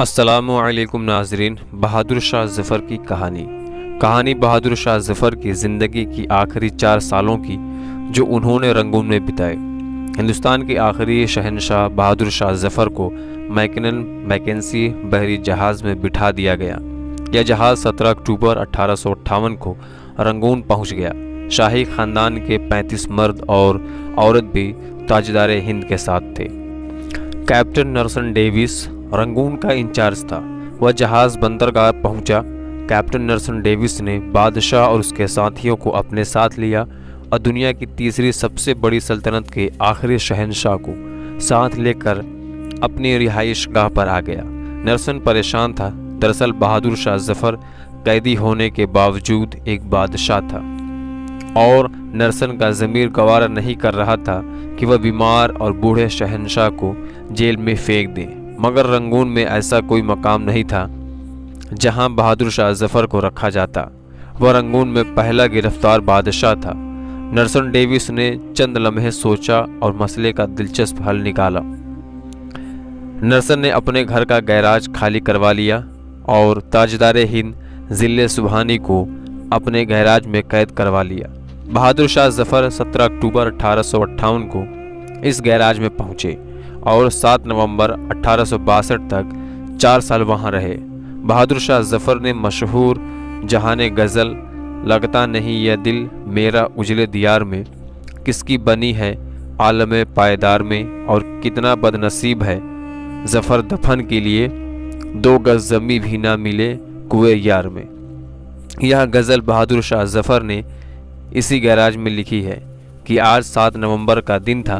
السلام علیکم ناظرین۔ بہادر شاہ ظفر کی کہانی بہادر شاہ ظفر کی زندگی کی آخری 4 سالوں کی جو انہوں نے رنگون میں بتائے۔ ہندوستان کے آخری شہنشاہ بہادر شاہ ظفر کو میکنسی بحری جہاز میں بٹھا دیا گیا۔ یہ جہاز 17 اکتوبر 1858 کو رنگون پہنچ گیا۔ شاہی خاندان کے 35 مرد اور عورت بھی تاجدار ہند کے ساتھ تھے۔ کیپٹن نرسن ڈیوس رنگون کا انچارج تھا۔ وہ جہاز بندرگاہ پہنچا۔ کیپٹن نرسن ڈیوس نے بادشاہ اور اس کے ساتھیوں کو اپنے ساتھ لیا اور دنیا کی تیسری سب سے بڑی سلطنت کے آخری شہنشاہ کو ساتھ لے کر اپنی رہائش گاہ پر آ گیا۔ نرسن پریشان تھا۔ دراصل بہادر شاہ ظفر قیدی ہونے کے باوجود ایک بادشاہ تھا اور نرسن کا ضمیر گوارا نہیں کر رہا تھا کہ وہ بیمار اور بوڑھے شہنشاہ کو جیل میں پھینک دے، مگر رنگون میں ایسا کوئی مقام نہیں تھا جہاں بہادر شاہ ظفر کو رکھا جاتا۔ وہ رنگون میں پہلا گرفتار بادشاہ تھا۔ نرسن ڈیوس نے چند لمحے سوچا اور مسئلے کا دلچسپ حل نکالا۔ نرسن نے اپنے گھر کا گیراج خالی کروا لیا اور تاجدار ہند ضلع سبحانی کو اپنے گیراج میں قید کروا لیا۔ بہادر شاہ ظفر 17 اکتوبر 1858 کو اس گیراج میں پہنچے اور 7 نومبر 1862 تک 4 سال وہاں رہے۔ بہادر شاہ ظفر نے مشہور جہان غزل لگتا نہیں یہ دل میرا اجلے دیار میں، کس کی بنی ہے عالم پائیدار میں، اور کتنا بد نصیب ہے ظفر دفن کے لیے 2 گز زمیں بھی نہ ملے کوئے یار میں۔ یہ غزل بہادر شاہ ظفر نے اسی گیراج میں لکھی ہے کہ آج 7 نومبر کا دن تھا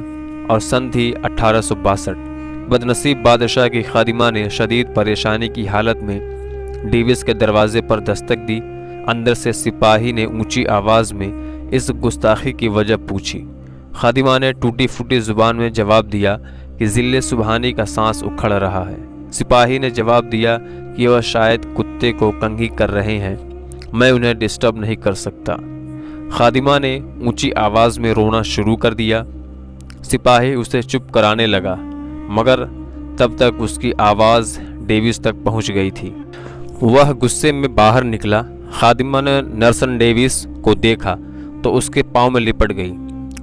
اور سن تھی 1862۔ بدنصیب بادشاہ کی خادمہ نے شدید پریشانی کی حالت میں ڈیوس کے دروازے پر دستک دی۔ اندر سے سپاہی نے اونچی آواز میں اس گستاخی کی وجہ پوچھی۔ خادمہ نے ٹوٹی پھوٹی زبان میں جواب دیا کہ ضلع سبحانی کا سانس اکھڑ رہا ہے۔ سپاہی نے جواب دیا کہ وہ شاید کتے کو کنگھی کر رہے ہیں، میں انہیں ڈسٹرب نہیں کر سکتا۔ خادمہ نے اونچی آواز میں رونا شروع کر دیا۔ سپاہی اسے چپ کرانے لگا، مگر تب تک اس کی آواز ڈیوس تک پہنچ گئی تھی۔ وہ غصے میں باہر نکلا۔ خادمہ نے نرسن ڈیوس کو دیکھا تو اس کے پاؤں میں لپٹ گئی۔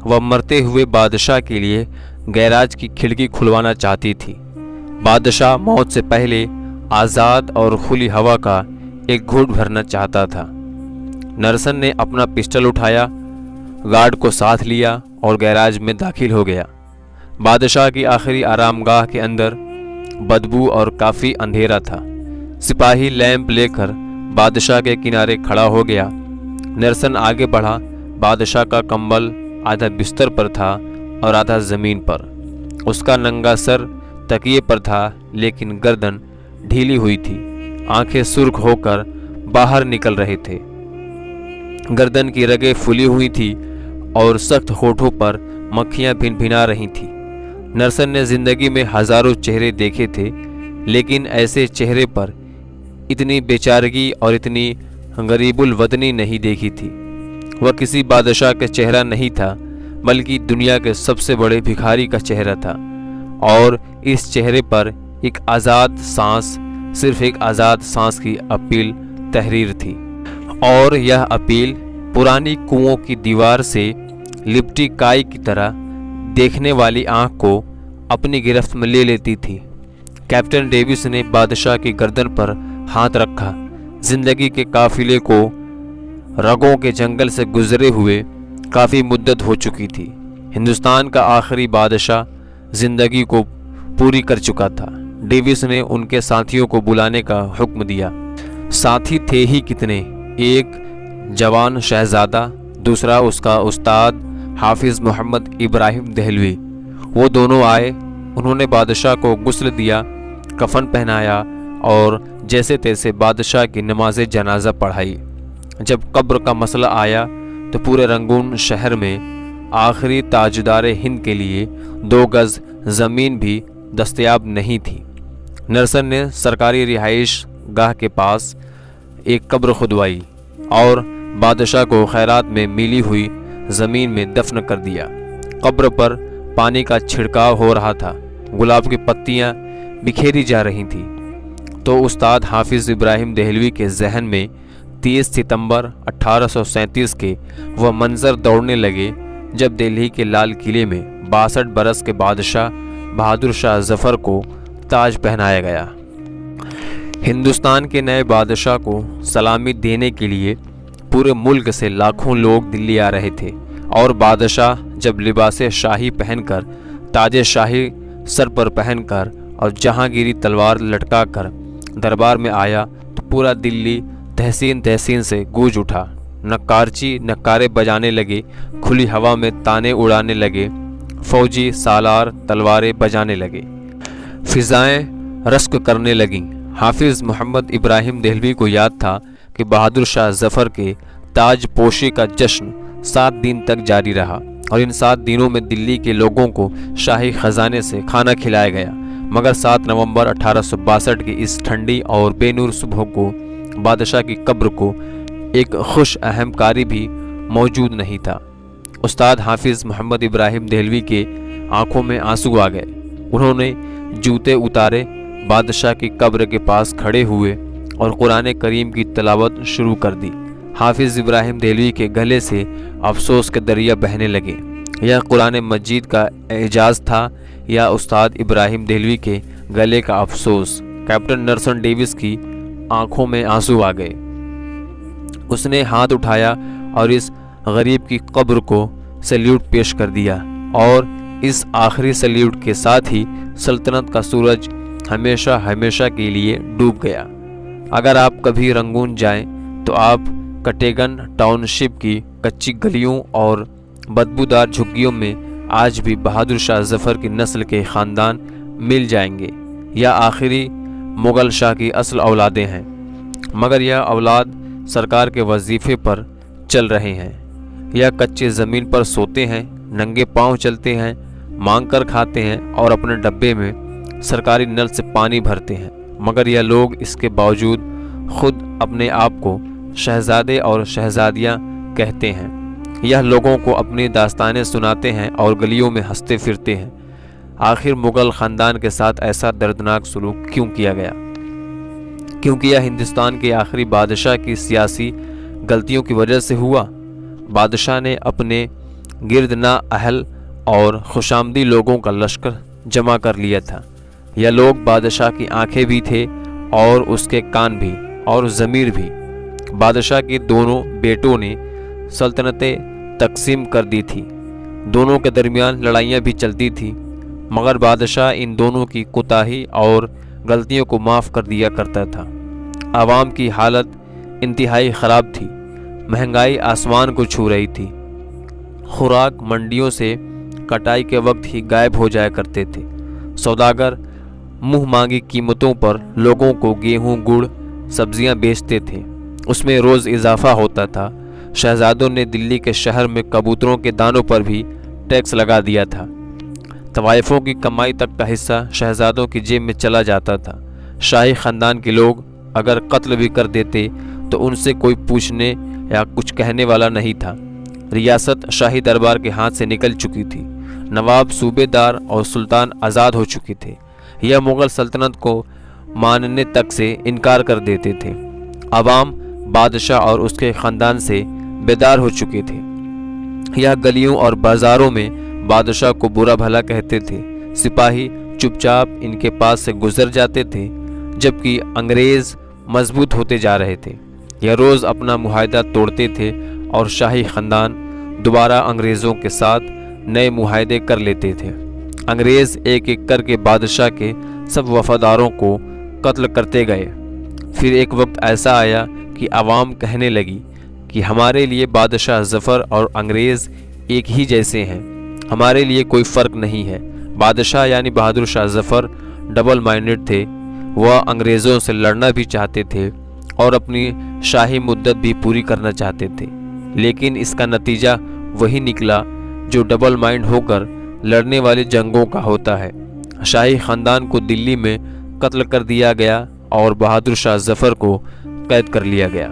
وہ مرتے ہوئے بادشاہ کے لیے گیراج کی کھڑکی کھلوانا چاہتی تھی۔ بادشاہ موت سے پہلے آزاد اور کھلی ہوا کا ایک گھونٹ بھرنا چاہتا تھا۔ نرسن نے اپنا پسٹل اٹھایا، گارڈ کو ساتھ لیا اور گیراج میں داخل ہو گیا۔ بادشاہ کی آخری آرام گاہ کے اندر بدبو اور کافی اندھیرا تھا۔ سپاہی لیمپ لے کر بادشاہ کے کنارے کھڑا ہو گیا۔ نرسن آگے بڑھا۔ بادشاہ کا کمبل آدھا بستر پر تھا اور آدھا زمین پر۔ اس کا ننگا سر تکیے پر تھا لیکن گردن ڈھیلی ہوئی تھی۔ آنکھیں سرخ ہو کر باہر نکل رہے تھے۔ گردن کی رگیں پھلی ہوئی تھی اور سخت ہونٹوں پر مکھیاں بھن بھنا رہی تھیں۔ نرسن نے زندگی میں ہزاروں چہرے دیکھے تھے لیکن ایسے چہرے پر اتنی بیچارگی اور اتنی غریب الوطنی نہیں دیکھی تھی۔ وہ کسی بادشاہ کا چہرہ نہیں تھا بلکہ دنیا کے سب سے بڑے بھکاری کا چہرہ تھا، اور اس چہرے پر ایک آزاد سانس، صرف ایک آزاد سانس کی اپیل تحریر تھی، اور یہ اپیل پرانی کنووں کی دیوار سے لپٹی کائی کی طرح دیکھنے والی آنکھ کو اپنی گرفت میں لے لیتی تھی۔ کیپٹن ڈیوس نے بادشاہ کی گردن پر ہاتھ رکھا۔ زندگی کے قافلے کو رگوں کے جنگل سے گزرے ہوئے کافی مدت ہو چکی تھی۔ ہندوستان کا آخری بادشاہ زندگی کو پوری کر چکا تھا۔ ڈیوس نے ان کے ساتھیوں کو بلانے کا حکم دیا۔ ساتھی تھے ہی کتنے، ایک جوان شہزادہ، دوسرا اس کا استاد حافظ محمد ابراہیم دہلوی۔ وہ دونوں آئے۔ انہوں نے بادشاہ کو غسل دیا، کفن پہنایا اور جیسے تیسے بادشاہ کی نماز جنازہ پڑھائی۔ جب قبر کا مسئلہ آیا تو پورے رنگون شہر میں آخری تاجدار ہند کے لیے 2 گز زمین بھی دستیاب نہیں تھی۔ نرسن نے سرکاری رہائش گاہ کے پاس ایک قبر کھدوائی اور بادشاہ کو خیرات میں ملی ہوئی زمین میں دفن کر دیا۔ قبر پر پانی کا چھڑکاؤ ہو رہا تھا، گلاب کی پتیاں بکھیری جا رہی تھیں۔ تو استاد حافظ ابراہیم دہلوی کے ذہن میں 30 ستمبر 1837 کے وہ منظر دوڑنے لگے جب دہلی کے لال قلعے میں 62 برس کے بادشاہ بہادر شاہ ظفر کو تاج پہنایا گیا۔ ہندوستان کے نئے بادشاہ کو سلامی دینے کے لیے پورے ملک سے لاکھوں لوگ دلی آ رہے تھے، اور بادشاہ جب لباس شاہی پہن کر، تاج شاہی سر پر پہن کر اور جہانگیری تلوار لٹکا کر دربار میں آیا تو پورا دلی تحسین تحسین سے گونج اٹھا۔ نقارچی نقارے بجانے لگے، کھلی ہوا میں تانے اڑانے لگے، فوجی سالار تلواریں بجانے لگے، فضائیں رشک کرنے لگیں۔ حافظ محمد ابراہیم دہلوی کو یاد تھا کہ بہادر شاہ ظفر کے تاج پوشی کا جشن 7 دن تک جاری رہا، اور ان 7 دنوں میں دلی کے لوگوں کو شاہی خزانے سے کھانا کھلایا گیا، مگر 7 نومبر 1862 کی اس ٹھنڈی اور بے نور صبح کو بادشاہ کی قبر کو ایک خوش اہم کاری بھی موجود نہیں تھا۔ استاد حافظ محمد ابراہیم دہلوی کے آنکھوں میں آنسو آ گئے۔ انہوں نے جوتے اتارے، بادشاہ کی قبر کے پاس کھڑے ہوئے اور قرآن کریم کی تلاوت شروع کر دی۔ حافظ ابراہیم دہلوی کے گلے سے افسوس کے دریا بہنے لگے۔ یہ قرآن مجید کا اعجاز تھا یا استاد ابراہیم دہلوی کے گلے کا افسوس؟ کیپٹن نرسن ڈیوس کی آنکھوں میں آنسو آ گئے۔ اس نے ہاتھ اٹھایا اور اس غریب کی قبر کو سلیوٹ پیش کر دیا، اور اس آخری سلیوٹ کے ساتھ ہی سلطنت کا سورج ہمیشہ ہمیشہ کے لیے ڈوب گیا۔ اگر آپ کبھی رنگون جائیں تو آپ کٹیگن ٹاؤن شپ کی کچی گلیوں اور بدبودار جھگیوں میں آج بھی بہادر شاہ ظفر کی نسل کے خاندان مل جائیں گے۔ یا آخری مغل شاہ کی اصل اولادیں ہیں، مگر یہ اولاد سرکار کے وظیفے پر چل رہے ہیں، یا کچے زمین پر سوتے ہیں، ننگے پاؤں چلتے ہیں، مانگ کر کھاتے ہیں اور اپنے ڈبے میں سرکاری نل سے پانی بھرتے ہیں، مگر یہ لوگ اس کے باوجود خود اپنے آپ کو شہزادے اور شہزادیاں کہتے ہیں۔ یہ لوگوں کو اپنی داستانیں سناتے ہیں اور گلیوں میں ہنستے پھرتے ہیں۔ آخر مغل خاندان کے ساتھ ایسا دردناک سلوک کیوں کیا گیا؟ کیونکہ یہ ہندوستان کے آخری بادشاہ کی سیاسی غلطیوں کی وجہ سے ہوا۔ بادشاہ نے اپنے گرد نااہل اور خوشامدی لوگوں کا لشکر جمع کر لیا تھا۔ یہ لوگ بادشاہ کی آنکھیں بھی تھے اور اس کے کان بھی اور ضمیر بھی۔ بادشاہ کے دونوں بیٹوں نے سلطنتیں تقسیم کر دی تھی، دونوں کے درمیان لڑائیاں بھی چلتی تھیں، مگر بادشاہ ان دونوں کی کوتاہی اور غلطیوں کو معاف کر دیا کرتا تھا۔ عوام کی حالت انتہائی خراب تھی، مہنگائی آسمان کو چھو رہی تھی، خوراک منڈیوں سے کٹائی کے وقت ہی غائب ہو جایا کرتے تھے، سوداگر منہ مانگی قیمتوں پر لوگوں کو گیہوں، گڑ، سبزیاں بیچتے تھے، اس میں روز اضافہ ہوتا تھا۔ شہزادوں نے دلی کے شہر میں کبوتروں کے دانوں پر بھی ٹیکس لگا دیا تھا۔ طوائفوں کی کمائی تک کا حصہ شہزادوں کی جیب میں چلا جاتا تھا۔ شاہی خاندان کے لوگ اگر قتل بھی کر دیتے تو ان سے کوئی پوچھنے یا کچھ کہنے والا نہیں تھا۔ ریاست شاہی دربار کے ہاتھ سے نکل چکی تھی، نواب، صوبے دار اور سلطان آزاد ہو چکے تھے۔ یہ مغل سلطنت کو ماننے تک سے انکار کر دیتے تھے۔ عوام بادشاہ اور اس کے خاندان سے بیدار ہو چکے تھے۔ یہ گلیوں اور بازاروں میں بادشاہ کو برا بھلا کہتے تھے، سپاہی چپ چاپ ان کے پاس سے گزر جاتے تھے، جبکہ انگریز مضبوط ہوتے جا رہے تھے۔ یہ روز اپنا معاہدہ توڑتے تھے اور شاہی خاندان دوبارہ انگریزوں کے ساتھ نئے معاہدے کر لیتے تھے۔ انگریز ایک ایک کر کے بادشاہ کے سب وفاداروں کو قتل کرتے گئے۔ پھر ایک وقت ایسا آیا کہ عوام کہنے لگی کہ ہمارے لیے بادشاہ ظفر اور انگریز ایک ہی جیسے ہیں، ہمارے لیے کوئی فرق نہیں ہے۔ بادشاہ یعنی بہادر شاہ ظفر ڈبل مائنڈڈ تھے، وہ انگریزوں سے لڑنا بھی چاہتے تھے اور اپنی شاہی مدت بھی پوری کرنا چاہتے تھے، لیکن اس کا نتیجہ وہی نکلا جو ڈبل مائنڈ ہو کر لڑنے والے جنگوں کا ہوتا ہے۔ شاہی خاندان کو دلی میں قتل کر دیا گیا اور بہادر شاہ ظفر کو قید کر لیا گیا۔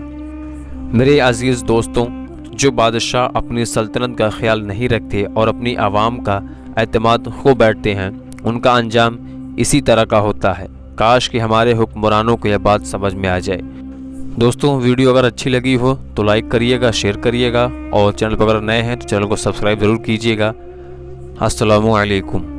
میرے عزیز دوستوں، جو بادشاہ اپنی سلطنت کا خیال نہیں رکھتے اور اپنی عوام کا اعتماد کھو بیٹھتے ہیں، ان کا انجام اسی طرح کا ہوتا ہے۔ کاش کہ ہمارے حکمرانوں کو یہ بات سمجھ میں آ جائے۔ دوستوں ویڈیو اگر اچھی لگی ہو تو لائک کریے گا، شیئر کریے گا، اور چینل پر اگر نئے ہیں تو چینل کو سبسکرائب ضرور کیجیے گا۔ السلام علیکم۔